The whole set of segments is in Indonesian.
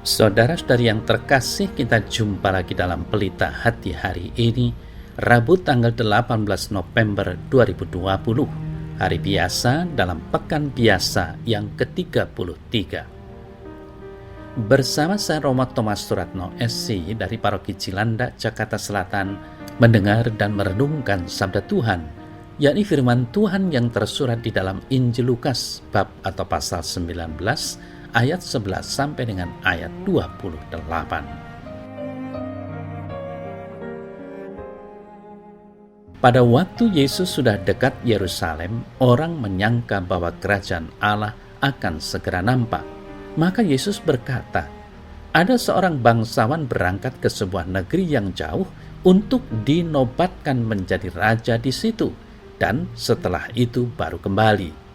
Saudara-saudari yang terkasih, kita jumpa lagi dalam Pelita Hati hari ini, Rabu tanggal 18 November 2020, hari biasa dalam pekan biasa yang ke-33. Bersama saya Romo Thomas Suratno SC dari Paroki Cilanda, Jakarta Selatan, mendengar dan merenungkan sabda Tuhan, yakni firman Tuhan yang tersurat di dalam Injil Lukas bab atau pasal 19 ayat 11 sampai dengan ayat 28. Pada waktu Yesus sudah dekat Yerusalem, orang menyangka bahwa kerajaan Allah akan segera nampak. Maka Yesus berkata, ada seorang bangsawan berangkat ke sebuah negeri yang jauh untuk dinobatkan menjadi raja di situ, dan setelah itu baru kembali.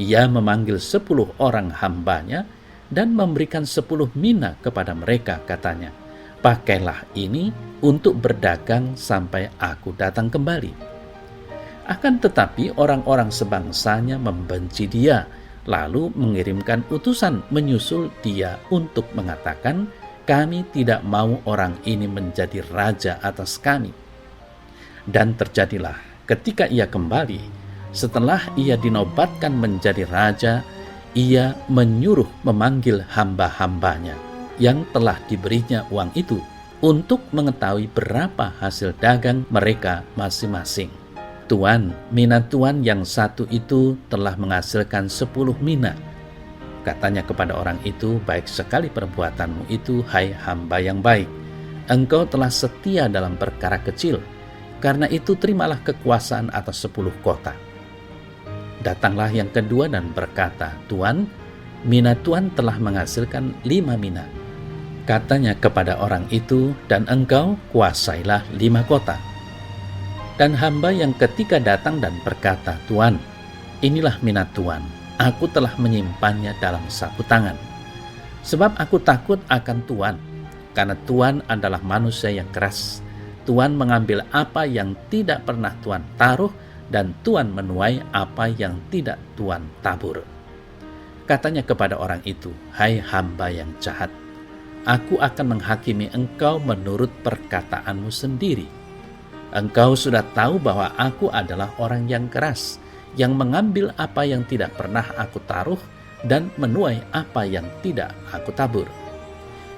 Ia memanggil 10 orang hambanya dan memberikan 10 mina kepada mereka, katanya, pakailah ini untuk berdagang sampai aku datang kembali. Akan tetapi orang-orang sebangsanya membenci dia, lalu mengirimkan utusan menyusul dia untuk mengatakan, kami tidak mau orang ini menjadi raja atas kami. Dan terjadilah ketika ia kembali, setelah ia dinobatkan menjadi raja, ia menyuruh memanggil hamba-hambanya yang telah diberinya uang itu untuk mengetahui berapa hasil dagang mereka masing-masing. Tuan, mina tuan yang satu itu telah menghasilkan 10 mina. Katanya kepada orang itu, baik sekali perbuatanmu itu, hai hamba yang baik. Engkau telah setia dalam perkara kecil, karena itu terimalah kekuasaan atas 10 kota. Datanglah yang kedua dan berkata, Tuan, mina Tuan telah menghasilkan 5 mina. Katanya kepada orang itu, dan engkau kuasailah 5 kota. Dan hamba yang ketiga datang dan berkata, Tuan, inilah mina Tuan, aku telah menyimpannya dalam saku tangan. Sebab aku takut akan Tuan, karena Tuan adalah manusia yang keras. Tuan mengambil apa yang tidak pernah Tuan taruh, dan Tuan menuai apa yang tidak Tuan tabur. Katanya kepada orang itu, hai hamba yang jahat, aku akan menghakimi engkau menurut perkataanmu sendiri. Engkau sudah tahu bahwa aku adalah orang yang keras, yang mengambil apa yang tidak pernah aku taruh, dan menuai apa yang tidak aku tabur.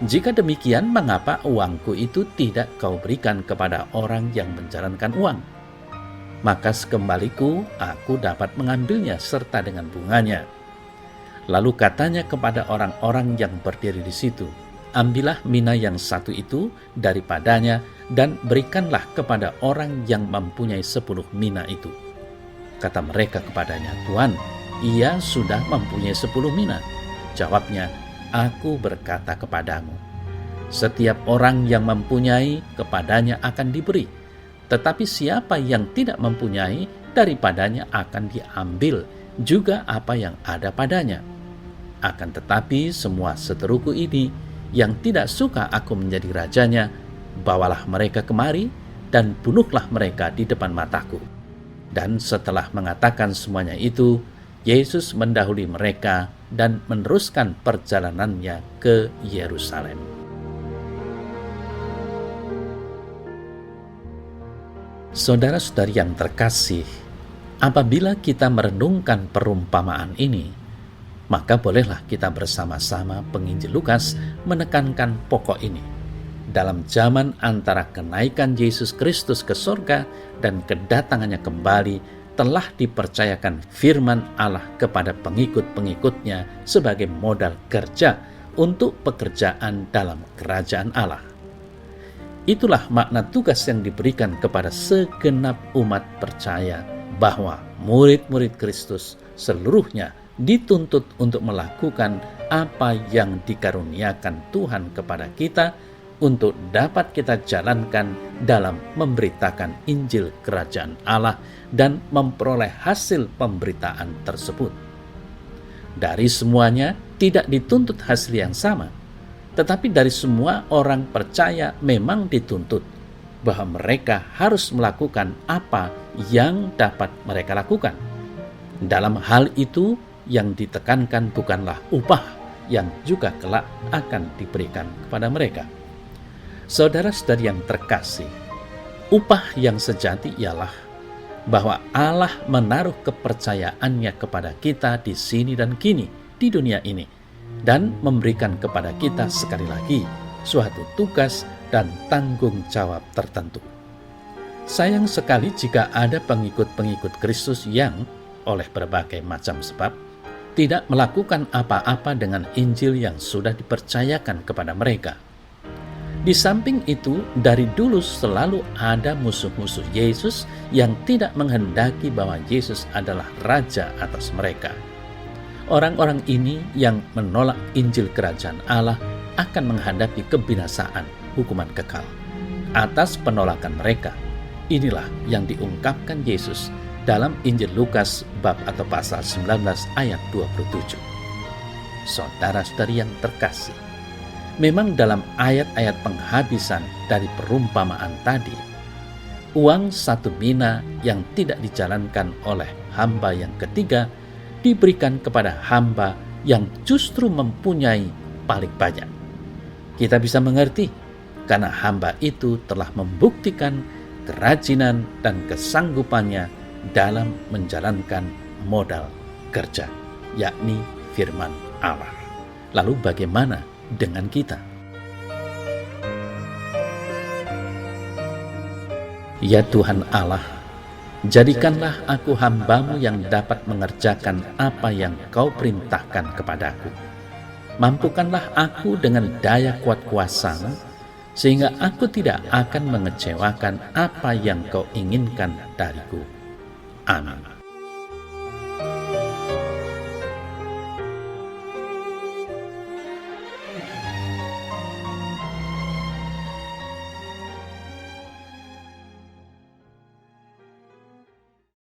Jika demikian, mengapa uangku itu tidak kau berikan kepada orang yang menjalankan uang? Maka sekembaliku aku dapat mengambilnya serta dengan bunganya. Lalu katanya kepada orang-orang yang berdiri di situ, ambillah mina yang satu itu daripadanya dan berikanlah kepada orang yang mempunyai 10 mina itu. Kata mereka kepadanya, Tuan, ia sudah mempunyai 10 mina. Jawabnya, aku berkata kepadamu, setiap orang yang mempunyai kepadanya akan diberi, tetapi siapa yang tidak mempunyai, daripadanya akan diambil juga apa yang ada padanya. Akan tetapi semua seteruku ini yang tidak suka aku menjadi rajanya, bawalah mereka kemari dan bunuhlah mereka di depan mataku. Dan setelah mengatakan semuanya itu, Yesus mendahului mereka dan meneruskan perjalanannya ke Yerusalem. Saudara-saudari yang terkasih, apabila kita merenungkan perumpamaan ini, maka bolehlah kita bersama-sama penginjil Lukas menekankan pokok ini. Dalam zaman antara kenaikan Yesus Kristus ke surga dan kedatangannya kembali, telah dipercayakan firman Allah kepada pengikut-pengikutnya sebagai modal kerja untuk pekerjaan dalam kerajaan Allah. Itulah makna tugas yang diberikan kepada segenap umat percaya, bahwa murid-murid Kristus seluruhnya dituntut untuk melakukan apa yang dikaruniakan Tuhan kepada kita untuk dapat kita jalankan dalam memberitakan Injil Kerajaan Allah dan memperoleh hasil pemberitaan tersebut. Dari semuanya tidak dituntut hasil yang sama, tetapi dari semua orang percaya memang dituntut bahwa mereka harus melakukan apa yang dapat mereka lakukan. Dalam hal itu yang ditekankan bukanlah upah, yang juga kelak akan diberikan kepada mereka. Saudara-saudari yang terkasih, upah yang sejati ialah bahwa Allah menaruh kepercayaannya kepada kita di sini dan kini, di dunia ini, dan memberikan kepada kita sekali lagi suatu tugas dan tanggung jawab tertentu. Sayang sekali jika ada pengikut-pengikut Kristus yang oleh berbagai macam sebab tidak melakukan apa-apa dengan Injil yang sudah dipercayakan kepada mereka. Di samping itu, dari dulu selalu ada musuh-musuh Yesus yang tidak menghendaki bahwa Yesus adalah Raja atas mereka. Orang-orang ini yang menolak Injil Kerajaan Allah akan menghadapi kebinasaan, hukuman kekal. Atas penolakan mereka, inilah yang diungkapkan Yesus dalam Injil Lukas bab atau pasal 19 ayat 27. Saudara-saudari yang terkasih, memang dalam ayat-ayat penghabisan dari perumpamaan tadi, uang 1 mina yang tidak dijalankan oleh hamba yang ketiga diberikan kepada hamba yang justru mempunyai paling banyak. Kita bisa mengerti karena hamba itu telah membuktikan kerajinan dan kesanggupannya dalam menjalankan modal kerja, yakni firman Allah. Lalu bagaimana dengan kita? Ya Tuhan Allah, jadikanlah aku hamba-Mu yang dapat mengerjakan apa yang Kau perintahkan kepadaku. Mampukanlah aku dengan daya kuat kuasa-Mu, sehingga aku tidak akan mengecewakan apa yang Kau inginkan dariku. Amin.